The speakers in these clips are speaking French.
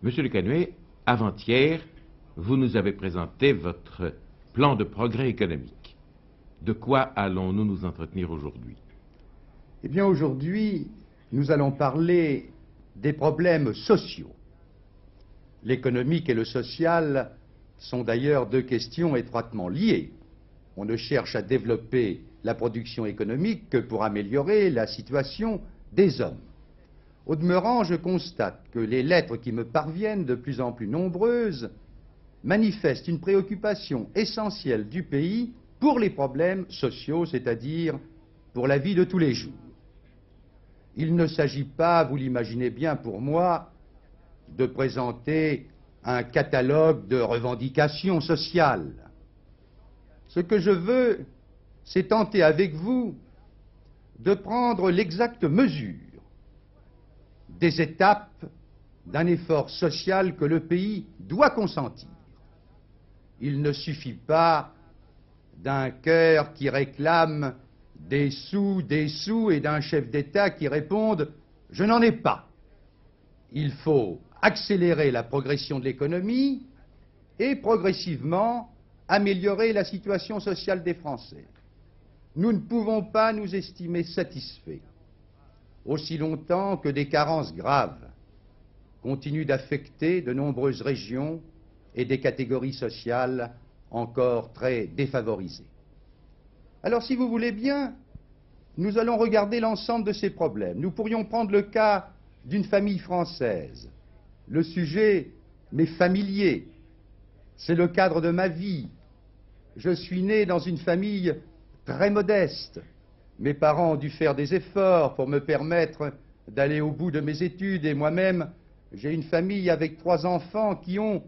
Monsieur Le Canuet, avant-hier, vous nous avez présenté votre plan de progrès économique. De quoi allons-nous nous entretenir aujourd'hui? Eh bien, aujourd'hui, nous allons parler des problèmes sociaux. L'économique et le social sont d'ailleurs deux questions étroitement liées. On ne cherche à développer la production économique que pour améliorer la situation des hommes. Au demeurant, je constate que les lettres qui me parviennent, de plus en plus nombreuses, manifestent une préoccupation essentielle du pays pour les problèmes sociaux, c'est-à-dire pour la vie de tous les jours. Il ne s'agit pas, vous l'imaginez bien pour moi, de présenter un catalogue de revendications sociales. Ce que je veux, c'est tenter avec vous de prendre l'exacte mesure des étapes d'un effort social que le pays doit consentir. Il ne suffit pas d'un cœur qui réclame des sous, et d'un chef d'État qui réponde « je n'en ai pas ». Il faut accélérer la progression de l'économie et progressivement améliorer la situation sociale des Français. Nous ne pouvons pas nous estimer satisfaits aussi longtemps que des carences graves continuent d'affecter de nombreuses régions et des catégories sociales encore très défavorisées. Alors, si vous voulez bien, nous allons regarder l'ensemble de ces problèmes. Nous pourrions prendre le cas d'une famille française. Le sujet m'est familier. C'est le cadre de ma vie. Je suis né dans une famille très modeste. Mes parents ont dû faire des efforts pour me permettre d'aller au bout de mes études et moi-même, j'ai une famille avec 3 enfants qui ont,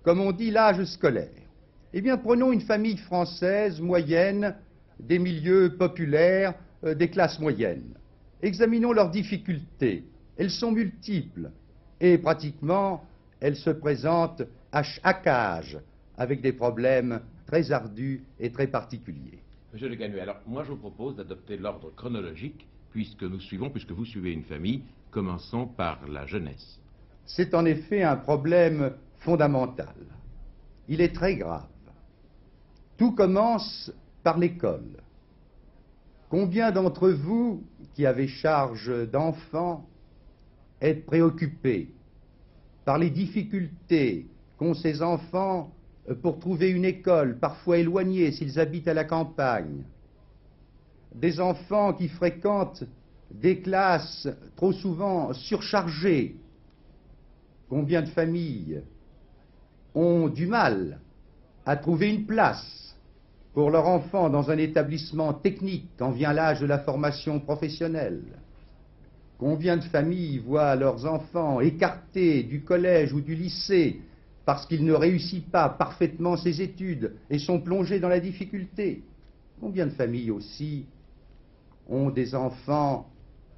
comme on dit, l'âge scolaire. Eh bien, prenons une famille française moyenne, des milieux populaires, des classes moyennes. Examinons leurs difficultés. Elles sont multiples et pratiquement, elles se présentent à chaque âge avec des problèmes très ardus et très particuliers. Monsieur Le Canuet, alors moi je vous propose d'adopter l'ordre chronologique puisque vous suivez une famille, commençons par la jeunesse. C'est en effet un problème fondamental. Il est très grave. Tout commence par l'école. Combien d'entre vous qui avez charge d'enfants êtes préoccupés par les difficultés qu'ont ces enfants pour trouver une école, parfois éloignée s'ils habitent à la campagne, des enfants qui fréquentent des classes trop souvent surchargées? Combien de familles ont du mal à trouver une place pour leur enfant dans un établissement technique quand vient l'âge de la formation professionnelle? Combien de familles voient leurs enfants écartés du collège ou du lycée parce qu'ils ne réussissent pas parfaitement ses études et sont plongés dans la difficulté? Combien de familles aussi ont des enfants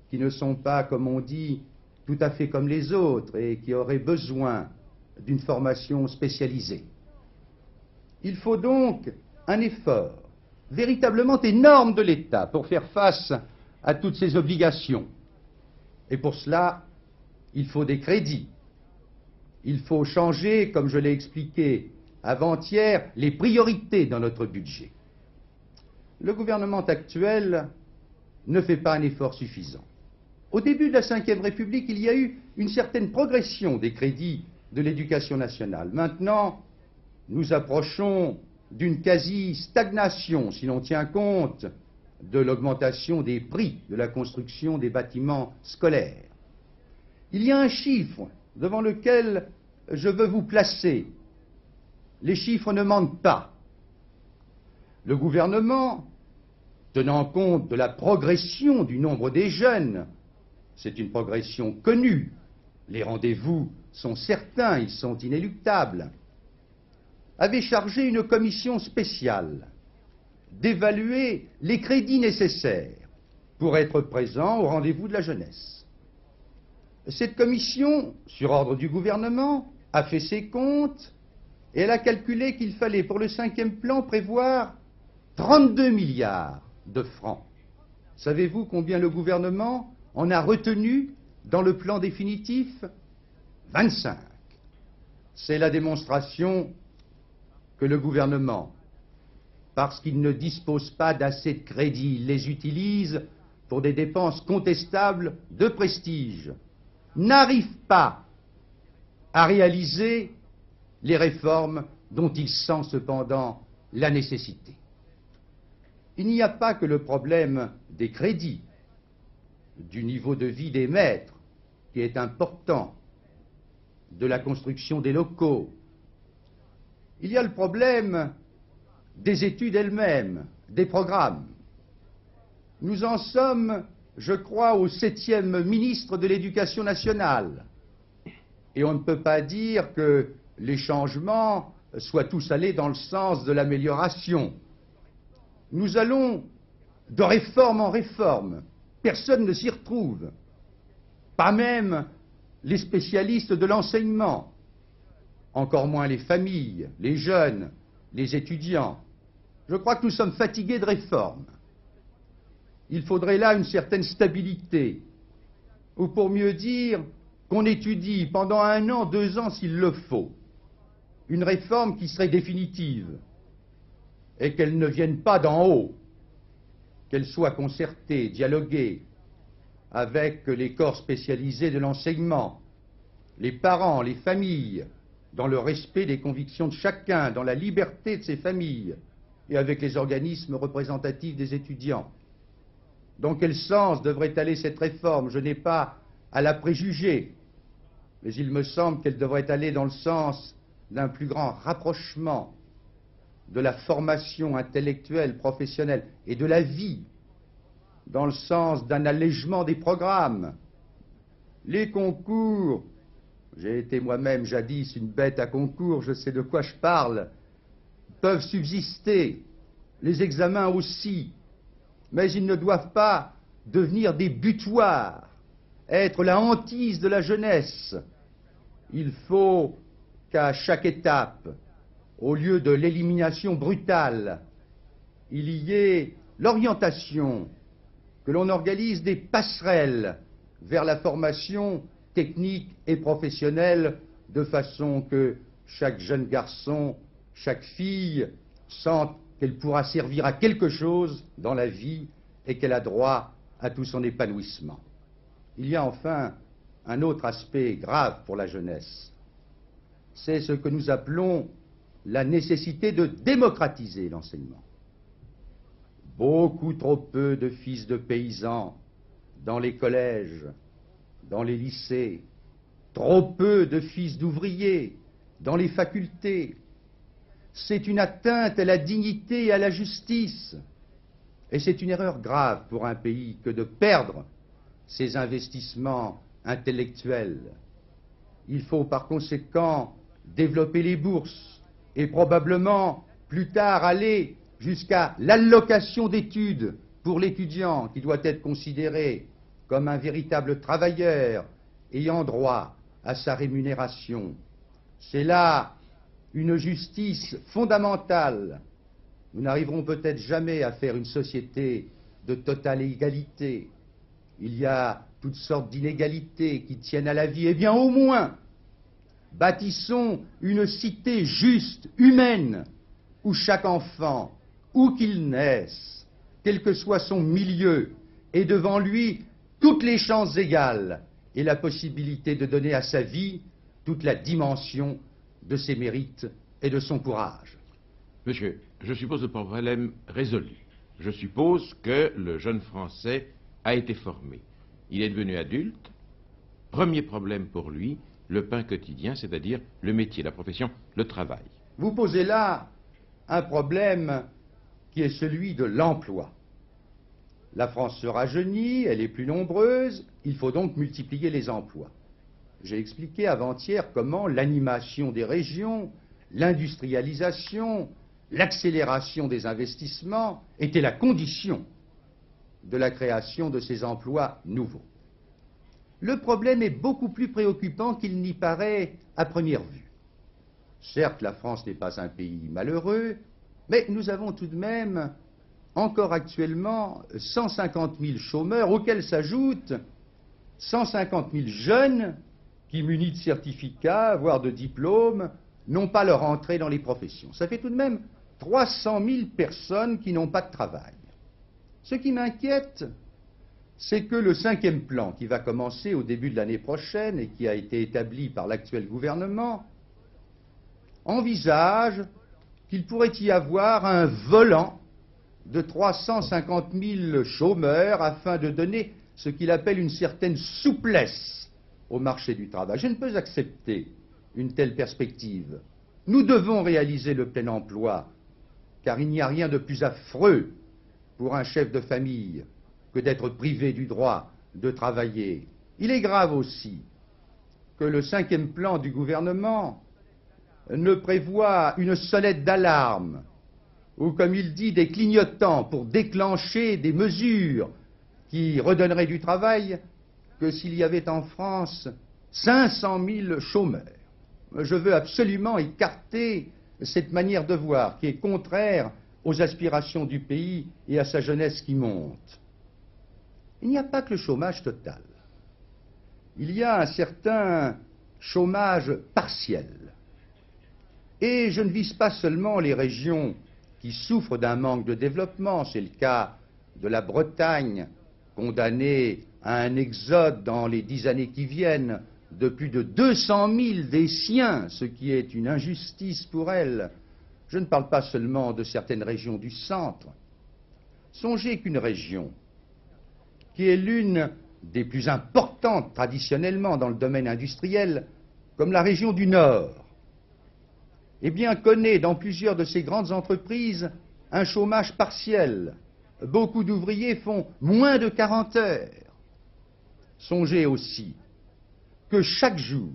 qui ne sont pas, comme on dit, tout à fait comme les autres et qui auraient besoin d'une formation spécialisée? Il faut donc un effort véritablement énorme de l'État pour faire face à toutes ces obligations. Et pour cela, il faut des crédits. Il faut changer, comme je l'ai expliqué avant-hier, les priorités dans notre budget. Le gouvernement actuel ne fait pas un effort suffisant. Au début de la Ve République, il y a eu une certaine progression des crédits de l'éducation nationale. Maintenant, nous approchons d'une quasi-stagnation, si l'on tient compte de l'augmentation des prix de la construction des bâtiments scolaires. Il y a un chiffre devant lequel je veux vous placer. Les chiffres ne mentent pas. Le gouvernement, tenant compte de la progression du nombre des jeunes, c'est une progression connue, les rendez-vous sont certains, ils sont inéluctables, avait chargé une commission spéciale d'évaluer les crédits nécessaires pour être présent au rendez-vous de la jeunesse. Cette commission, sur ordre du gouvernement, a fait ses comptes et elle a calculé qu'il fallait pour le 5e plan prévoir 32 milliards de francs. Savez-vous combien le gouvernement en a retenu dans le plan définitif? 25. C'est la démonstration que le gouvernement, parce qu'il ne dispose pas d'assez de crédits, les utilise pour des dépenses contestables de prestige, n'arrive pas à réaliser les réformes dont il sent cependant la nécessité. Il n'y a pas que le problème des crédits, du niveau de vie des maîtres, qui est important, de la construction des locaux. Il y a le problème des études elles-mêmes, des programmes. Nous en sommes, je crois, au 7e ministre de l'Éducation nationale. Et on ne peut pas dire que les changements soient tous allés dans le sens de l'amélioration. Nous allons de réforme en réforme. Personne ne s'y retrouve. Pas même les spécialistes de l'enseignement. Encore moins les familles, les jeunes, les étudiants. Je crois que nous sommes fatigués de réformes. Il faudrait là une certaine stabilité, ou pour mieux dire, qu'on étudie pendant 1 an, 2 ans s'il le faut, une réforme qui serait définitive, et qu'elle ne vienne pas d'en haut, qu'elle soit concertée, dialoguée avec les corps spécialisés de l'enseignement, les parents, les familles, dans le respect des convictions de chacun, dans la liberté de ses familles, et avec les organismes représentatifs des étudiants. Dans quel sens devrait aller cette réforme? Je n'ai pas à la préjuger, mais il me semble qu'elle devrait aller dans le sens d'un plus grand rapprochement de la formation intellectuelle, professionnelle et de la vie, dans le sens d'un allègement des programmes. Les concours, j'ai été moi-même jadis une bête à concours, je sais de quoi je parle, peuvent subsister, les examens aussi, mais ils ne doivent pas devenir des butoirs, être la hantise de la jeunesse. Il faut qu'à chaque étape, au lieu de l'élimination brutale, il y ait l'orientation, que l'on organise des passerelles vers la formation technique et professionnelle, de façon que chaque jeune garçon, chaque fille sente qu'elle pourra servir à quelque chose dans la vie et qu'elle a droit à tout son épanouissement. Il y a enfin un autre aspect grave pour la jeunesse. C'est ce que nous appelons la nécessité de démocratiser l'enseignement. Beaucoup trop peu de fils de paysans dans les collèges, dans les lycées, trop peu de fils d'ouvriers dans les facultés. C'est une atteinte à la dignité et à la justice. Et c'est une erreur grave pour un pays que de perdre ses investissements intellectuels. Il faut par conséquent développer les bourses et probablement plus tard aller jusqu'à l'allocation d'études pour l'étudiant qui doit être considéré comme un véritable travailleur ayant droit à sa rémunération. C'est là une justice fondamentale. Nous n'arriverons peut-être jamais à faire une société de totale égalité. Il y a toutes sortes d'inégalités qui tiennent à la vie. Eh bien, au moins, bâtissons une cité juste, humaine, où chaque enfant, où qu'il naisse, quel que soit son milieu, ait devant lui toutes les chances égales et la possibilité de donner à sa vie toute la dimension de ses mérites et de son courage. Monsieur, je suppose le problème résolu. Je suppose que le jeune Français a été formé. Il est devenu adulte. Premier problème pour lui, le pain quotidien, c'est-à-dire le métier, la profession, le travail. Vous posez là un problème qui est celui de l'emploi. La France se rajeunit, elle est plus nombreuse, il faut donc multiplier les emplois. J'ai expliqué avant-hier comment l'animation des régions, l'industrialisation, l'accélération des investissements étaient la condition de la création de ces emplois nouveaux. Le problème est beaucoup plus préoccupant qu'il n'y paraît à première vue. Certes, la France n'est pas un pays malheureux, mais nous avons tout de même encore actuellement 150 000 chômeurs, auxquels s'ajoutent 150 000 jeunes qui, munis de certificats, voire de diplômes, n'ont pas leur entrée dans les professions. Ça fait tout de même 300 000 personnes qui n'ont pas de travail. Ce qui m'inquiète, c'est que le 5e plan, qui va commencer au début de l'année prochaine et qui a été établi par l'actuel gouvernement, envisage qu'il pourrait y avoir un volant de 350 000 chômeurs afin de donner ce qu'il appelle une certaine souplesse au marché du travail. Je ne peux accepter une telle perspective. Nous devons réaliser le plein emploi, car il n'y a rien de plus affreux pour un chef de famille que d'être privé du droit de travailler. Il est grave aussi que le 5e plan du gouvernement ne prévoit une sonnette d'alarme ou, comme il dit, des clignotants pour déclencher des mesures qui redonneraient du travail que s'il y avait en France 500 000 chômeurs. Je veux absolument écarter cette manière de voir qui est contraire aux aspirations du pays et à sa jeunesse qui monte. Il n'y a pas que le chômage total. Il y a un certain chômage partiel. Et je ne vise pas seulement les régions qui souffrent d'un manque de développement, c'est le cas de la Bretagne, condamnée à un exode dans les 10 années qui viennent de plus de 200 000 des siens, ce qui est une injustice pour elle. Je ne parle pas seulement de certaines régions du centre. Songez qu'une région qui est l'une des plus importantes traditionnellement dans le domaine industriel, comme la région du Nord, eh bien, connaît dans plusieurs de ces grandes entreprises un chômage partiel. Beaucoup d'ouvriers font moins de 40 heures. Songez aussi que chaque jour,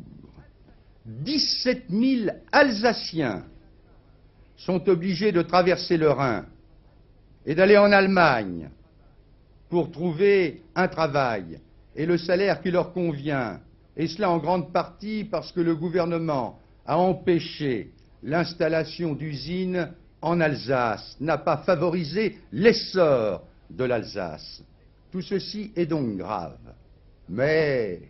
17 000 Alsaciens sont obligés de traverser le Rhin et d'aller en Allemagne pour trouver un travail et le salaire qui leur convient, et cela en grande partie parce que le gouvernement a empêché l'installation d'usines en Alsace, n'a pas favorisé l'essor de l'Alsace. Tout ceci est donc grave. Mais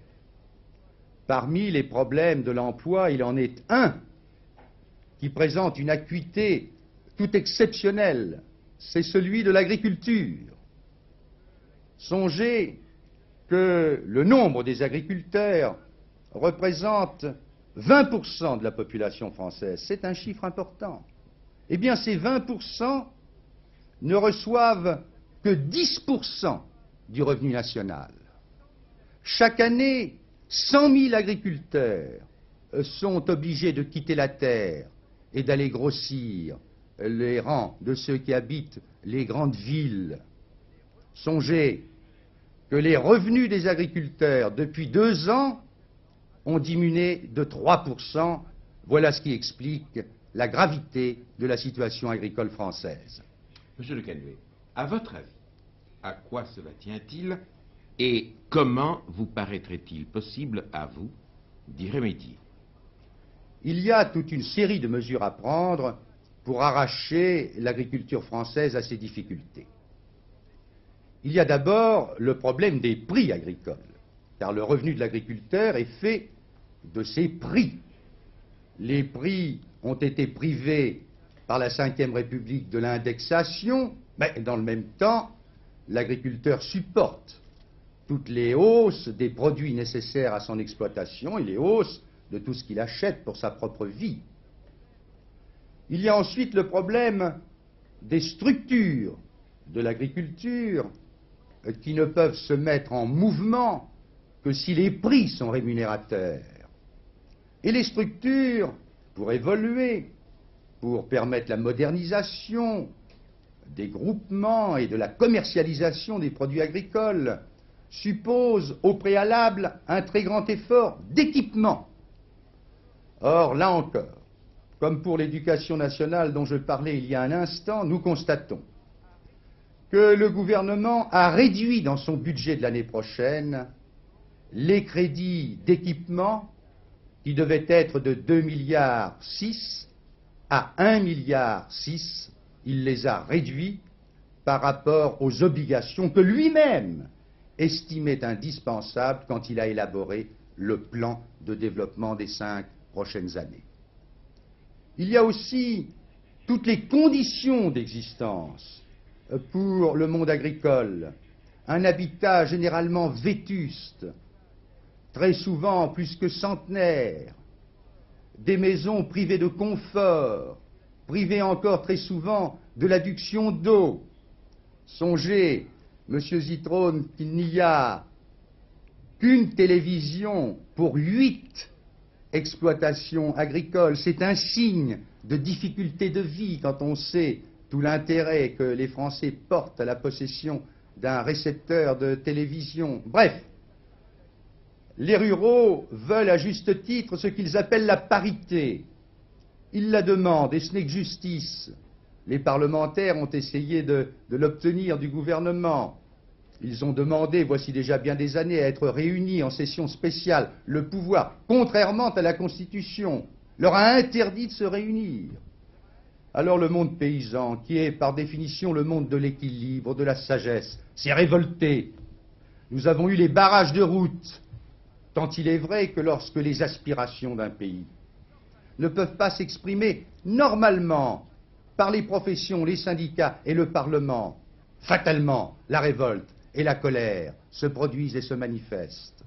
parmi les problèmes de l'emploi, il en est un qui présente une acuité tout exceptionnelle, c'est celui de l'agriculture. Songez que le nombre des agriculteurs représente 20% de la population française. C'est un chiffre important. Eh bien, ces 20% ne reçoivent que 10% du revenu national. Chaque année, 100 000 agriculteurs sont obligés de quitter la terre et d'aller grossir les rangs de ceux qui habitent les grandes villes. Songez que les revenus des agriculteurs, depuis 2 ans, ont diminué de 3%. Voilà ce qui explique la gravité de la situation agricole française. Monsieur Le Canuet, à votre avis, à quoi cela tient-il et comment vous paraîtrait-il possible à vous d'y remédier? Il y a toute une série de mesures à prendre pour arracher l'agriculture française à ses difficultés. Il y a d'abord le problème des prix agricoles, car le revenu de l'agriculteur est fait de ses prix. Les prix ont été privés par la Ve République de l'indexation, mais dans le même temps, l'agriculteur supporte toutes les hausses des produits nécessaires à son exploitation et les hausses de tout ce qu'il achète pour sa propre vie. Il y a ensuite le problème des structures de l'agriculture qui ne peuvent se mettre en mouvement que si les prix sont rémunérateurs. Et les structures, pour évoluer, pour permettre la modernisation des groupements et de la commercialisation des produits agricoles, supposent au préalable un très grand effort d'équipement. Or, là encore, comme pour l'éducation nationale dont je parlais il y a un instant, nous constatons que le gouvernement a réduit dans son budget de l'année prochaine les crédits d'équipement qui devaient être de 2,6 milliards à 1,6 milliard. Il les a réduits par rapport aux obligations que lui-même estimait indispensables quand il a élaboré le plan de développement des 5 prochaines années. Il y a aussi toutes les conditions d'existence pour le monde agricole. Un habitat généralement vétuste, très souvent plus que centenaire, des maisons privées de confort, privées encore très souvent de l'adduction d'eau. Songez, Monsieur Zitrone, qu'il n'y a qu'une télévision pour 8 exploitations agricoles. C'est un signe de difficulté de vie quand on sait tout l'intérêt que les Français portent à la possession d'un récepteur de télévision. Bref, les ruraux veulent à juste titre ce qu'ils appellent la parité. Ils la demandent et ce n'est que justice. Les parlementaires ont essayé de l'obtenir du gouvernement. Ils ont demandé, voici déjà bien des années, à être réunis en session spéciale. Le pouvoir, contrairement à la Constitution, leur a interdit de se réunir. Alors le monde paysan, qui est par définition le monde de l'équilibre, de la sagesse, s'est révolté. Nous avons eu les barrages de route, tant il est vrai que lorsque les aspirations d'un pays ne peuvent pas s'exprimer normalement par les professions, les syndicats et le Parlement, fatalement, la révolte et la colère se produisent et se manifestent.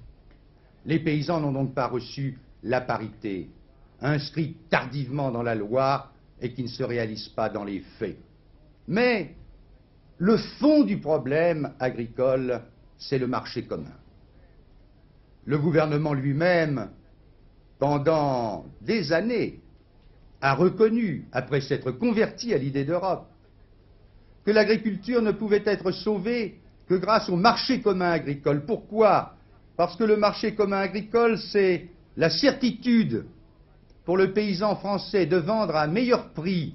Les paysans n'ont donc pas reçu la parité, inscrite tardivement dans la loi et qui ne se réalise pas dans les faits. Mais le fond du problème agricole, c'est le marché commun. Le gouvernement lui-même, pendant des années, a reconnu, après s'être converti à l'idée d'Europe, que l'agriculture ne pouvait être sauvée que grâce au marché commun agricole. Pourquoi? Parce que le marché commun agricole, c'est la certitude pour le paysan français de vendre à meilleur prix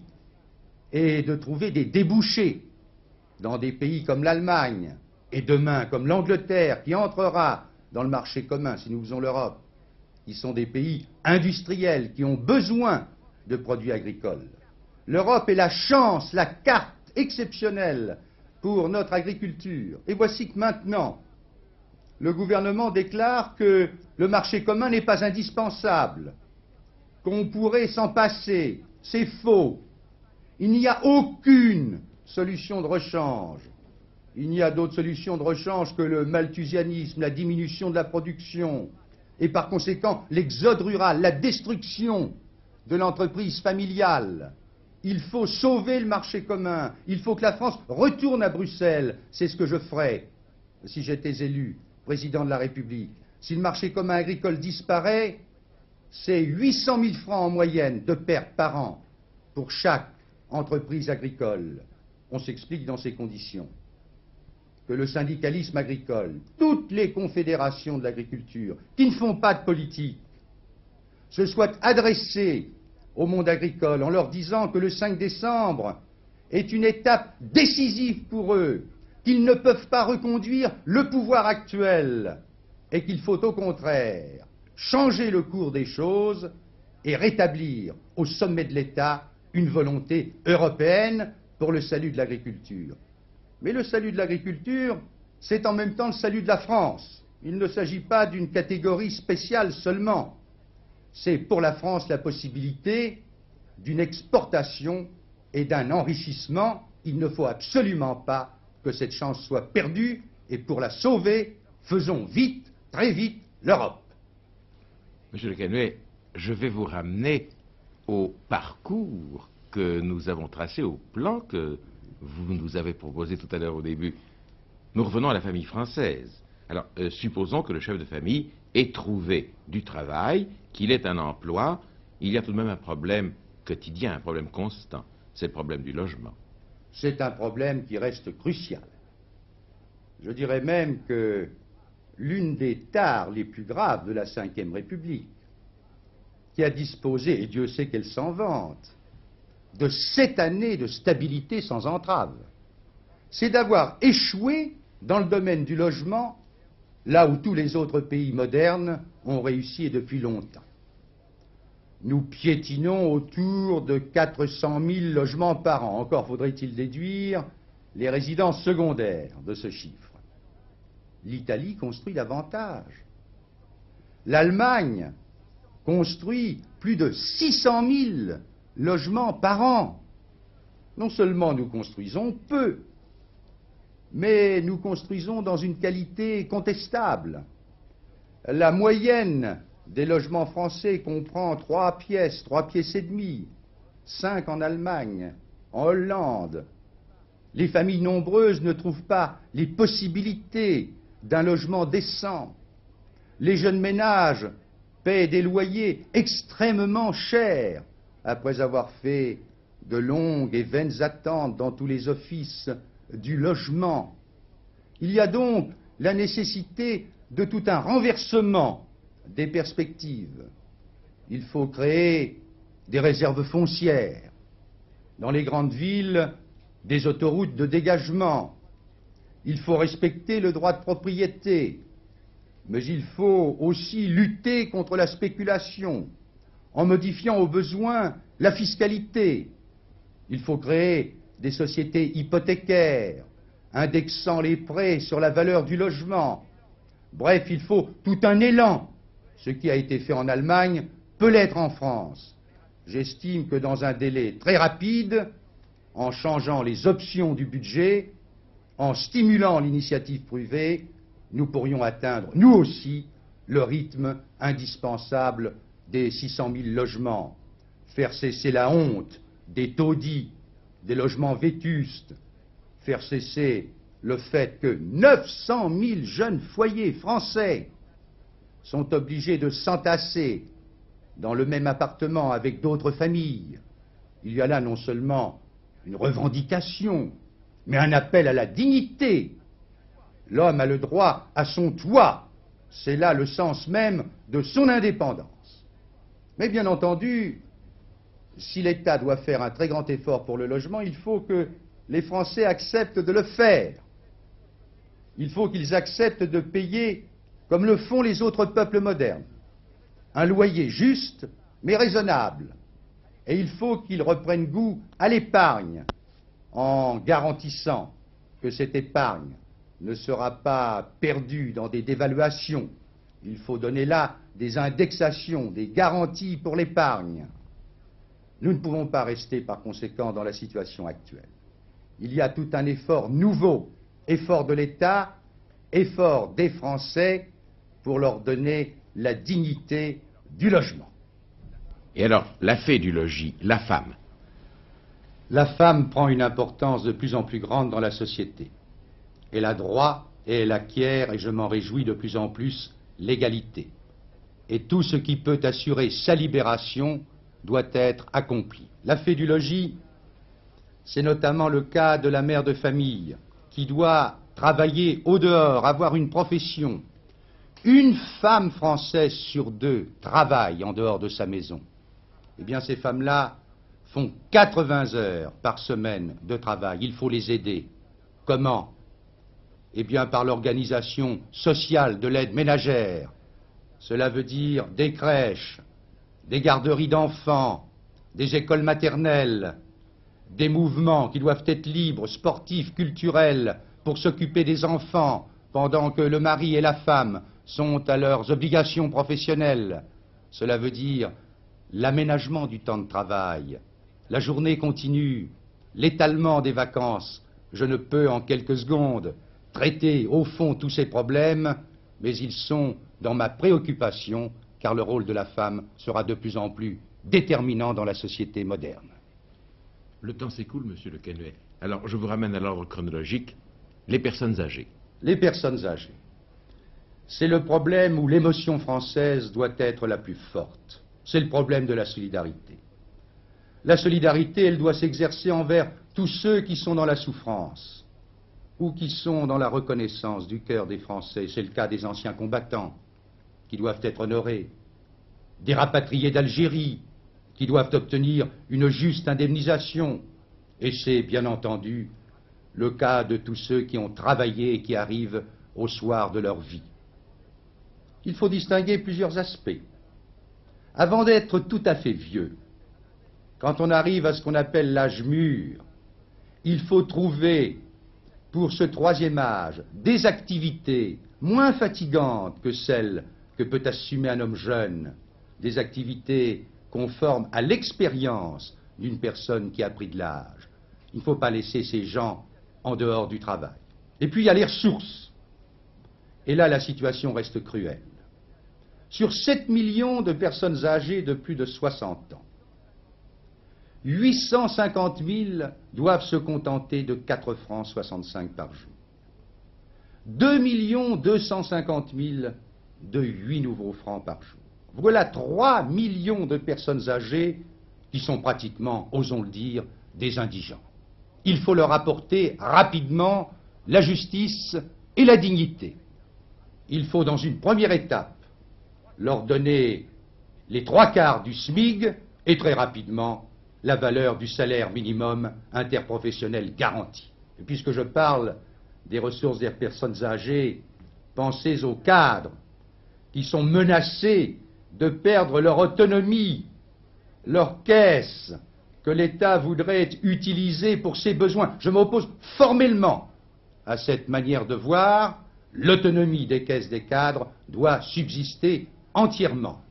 et de trouver des débouchés dans des pays comme l'Allemagne et demain comme l'Angleterre qui entrera dans le marché commun si nous faisons l'Europe, qui sont des pays industriels qui ont besoin de produits agricoles. L'Europe est la chance, la carte exceptionnelle pour notre agriculture. Et voici que maintenant, le gouvernement déclare que le marché commun n'est pas indispensable, qu'on pourrait s'en passer. C'est faux. Il n'y a aucune solution de rechange. Il n'y a d'autre solution de rechange que le malthusianisme, la diminution de la production, et par conséquent l'exode rural, la destruction de l'entreprise familiale. Il faut sauver le marché commun. Il faut que la France retourne à Bruxelles. C'est ce que je ferais si j'étais élu président de la République. Si le marché commun agricole disparaît, c'est 800 000 francs en moyenne de pertes par an pour chaque entreprise agricole. On s'explique dans ces conditions que le syndicalisme agricole, toutes les confédérations de l'agriculture, qui ne font pas de politique, se soient adressées au monde agricole en leur disant que le 5 décembre est une étape décisive pour eux, qu'ils ne peuvent pas reconduire le pouvoir actuel et qu'il faut au contraire changer le cours des choses et rétablir au sommet de l'État une volonté européenne pour le salut de l'agriculture. Mais le salut de l'agriculture, c'est en même temps le salut de la France. Il ne s'agit pas d'une catégorie spéciale seulement. C'est pour la France la possibilité d'une exportation et d'un enrichissement. Il ne faut absolument pas que cette chance soit perdue, et pour la sauver, faisons vite, très vite, l'Europe. Monsieur Le Canuet, je vais vous ramener au parcours que nous avons tracé, au plan que vous nous avez proposé tout à l'heure au début. Nous revenons à la famille française. Alors, supposons que le chef de famille ait trouvé du travail, qu'il ait un emploi. Il y a tout de même un problème quotidien, un problème constant. C'est le problème du logement. C'est un problème qui reste crucial. Je dirais même que l'une des tares les plus graves de la Ve République, qui a disposé, et Dieu sait qu'elle s'en vante, de 7 années de stabilité sans entrave, c'est d'avoir échoué dans le domaine du logement, là où tous les autres pays modernes ont réussi et depuis longtemps. Nous piétinons autour de 400 000 logements par an. Encore faudrait-il déduire les résidences secondaires de ce chiffre. L'Italie construit davantage. L'Allemagne construit plus de 600 000 logements par an. Non seulement nous construisons peu, mais nous construisons dans une qualité contestable. La moyenne des logements français comprend 3 pièces et demie, 5 en Allemagne, en Hollande. Les familles nombreuses ne trouvent pas les possibilités d'un logement décent. Les jeunes ménages paient des loyers extrêmement chers après avoir fait de longues et vaines attentes dans tous les offices du logement. Il y a donc la nécessité de tout un renversement des perspectives. Il faut créer des réserves foncières. Dans les grandes villes, des autoroutes de dégagement. Il faut respecter le droit de propriété. Mais il faut aussi lutter contre la spéculation en modifiant au besoin la fiscalité. Il faut créer des sociétés hypothécaires, indexant les prêts sur la valeur du logement. Bref, il faut tout un élan. Ce qui a été fait en Allemagne peut l'être en France. J'estime que dans un délai très rapide, en changeant les options du budget, en stimulant l'initiative privée, nous pourrions atteindre, nous aussi, le rythme indispensable des 600 000 logements, faire cesser la honte des taudis, des logements vétustes, faire cesser le fait que 900 000 jeunes foyers français sont obligés de s'entasser dans le même appartement avec d'autres familles. Il y a là non seulement une revendication, mais un appel à la dignité. L'homme a le droit à son toit. C'est là le sens même de son indépendance. Mais bien entendu, si l'État doit faire un très grand effort pour le logement, il faut que les Français acceptent de le faire. Il faut qu'ils acceptent de payer, comme le font les autres peuples modernes, un loyer juste, mais raisonnable. Et il faut qu'ils reprennent goût à l'épargne, en garantissant que cette épargne ne sera pas perdue dans des dévaluations. Il faut donner là des indexations, des garanties pour l'épargne. Nous ne pouvons pas rester par conséquent dans la situation actuelle. Il y a tout un effort nouveau, effort de l'État, effort des Français pour leur donner la dignité du logement. Et alors, la fée du logis, la femme. La femme prend une importance de plus en plus grande dans la société. Elle a droit et elle acquiert, et je m'en réjouis de plus en plus, l'égalité. Et tout ce qui peut assurer sa libération doit être accompli. La fée du logis, c'est notamment le cas de la mère de famille qui doit travailler au dehors, avoir une profession. Une femme française sur 2 travaille en dehors de sa maison. Eh bien, ces femmes-là font 80 heures par semaine de travail. Il faut les aider. Comment? Eh bien, par l'organisation sociale de l'aide ménagère. Cela veut dire des crèches, des garderies d'enfants, des écoles maternelles, des mouvements qui doivent être libres, sportifs, culturels, pour s'occuper des enfants, pendant que le mari et la femme sont à leurs obligations professionnelles. Cela veut dire l'aménagement du temps de travail, la journée continue, l'étalement des vacances. Je ne peux en quelques secondes traiter au fond tous ces problèmes, mais ils sont dans ma préoccupation, car le rôle de la femme sera de plus en plus déterminant dans la société moderne. Le temps s'écoule, monsieur Le Quesnay. Alors, je vous ramène à l'ordre chronologique. Les personnes âgées. Les personnes âgées. C'est le problème où l'émotion française doit être la plus forte. C'est le problème de la solidarité. La solidarité, elle doit s'exercer envers tous ceux qui sont dans la souffrance ou qui sont dans la reconnaissance du cœur des Français. C'est le cas des anciens combattants qui doivent être honorés, des rapatriés d'Algérie qui doivent obtenir une juste indemnisation. Et c'est bien entendu le cas de tous ceux qui ont travaillé et qui arrivent au soir de leur vie. Il faut distinguer plusieurs aspects. Avant d'être tout à fait vieux, quand on arrive à ce qu'on appelle l'âge mûr, il faut trouver pour ce troisième âge des activités moins fatigantes que celles que peut assumer un homme jeune, des activités conformes à l'expérience d'une personne qui a pris de l'âge. Il ne faut pas laisser ces gens en dehors du travail. Et puis il y a les ressources. Et là, la situation reste cruelle. Sur 7 millions de personnes âgées de plus de 60 ans, 850 000 doivent se contenter de 4 francs 65 par jour. 2 250 000 de 8 nouveaux francs par jour. Voilà 3 millions de personnes âgées qui sont pratiquement, osons le dire, des indigents. Il faut leur apporter rapidement la justice et la dignité. Il faut, dans une première étape, leur donner les 3/4 du SMIC et très rapidement la valeur du salaire minimum interprofessionnel garanti. Et puisque je parle des ressources des personnes âgées, pensez aux cadres qui sont menacés de perdre leur autonomie, leur caisse que l'État voudrait utiliser pour ses besoins. Je m'oppose formellement à cette manière de voir. L'autonomie des caisses des cadres doit subsister entièrement.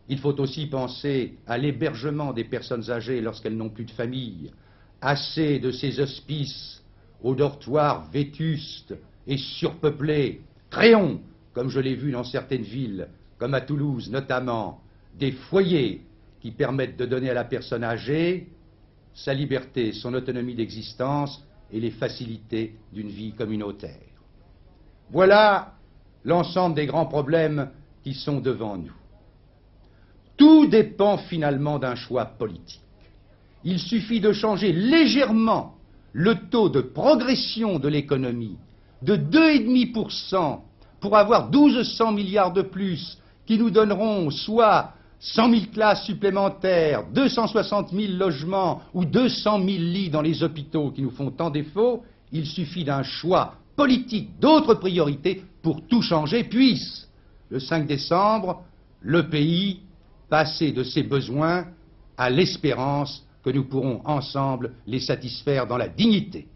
Il faut aussi penser à l'hébergement des personnes âgées lorsqu'elles n'ont plus de famille. Assez de ces hospices aux dortoirs vétustes et surpeuplés. Créons, comme je l'ai vu dans certaines villes, comme à Toulouse notamment, des foyers qui permettent de donner à la personne âgée sa liberté, son autonomie d'existence et les facilités d'une vie communautaire. Voilà l'ensemble des grands problèmes qui sont devant nous. Tout dépend finalement d'un choix politique. Il suffit de changer légèrement le taux de progression de l'économie de 2,5% pour avoir 1200 milliards de plus qui nous donneront soit 100 000 classes supplémentaires, 260 000 logements ou 200 000 lits dans les hôpitaux qui nous font tant défaut. Il suffit d'un choix politique, d'autres priorités pour tout changer, puisse, le 5 décembre, le pays passer de ses besoins à l'espérance que nous pourrons ensemble les satisfaire dans la dignité.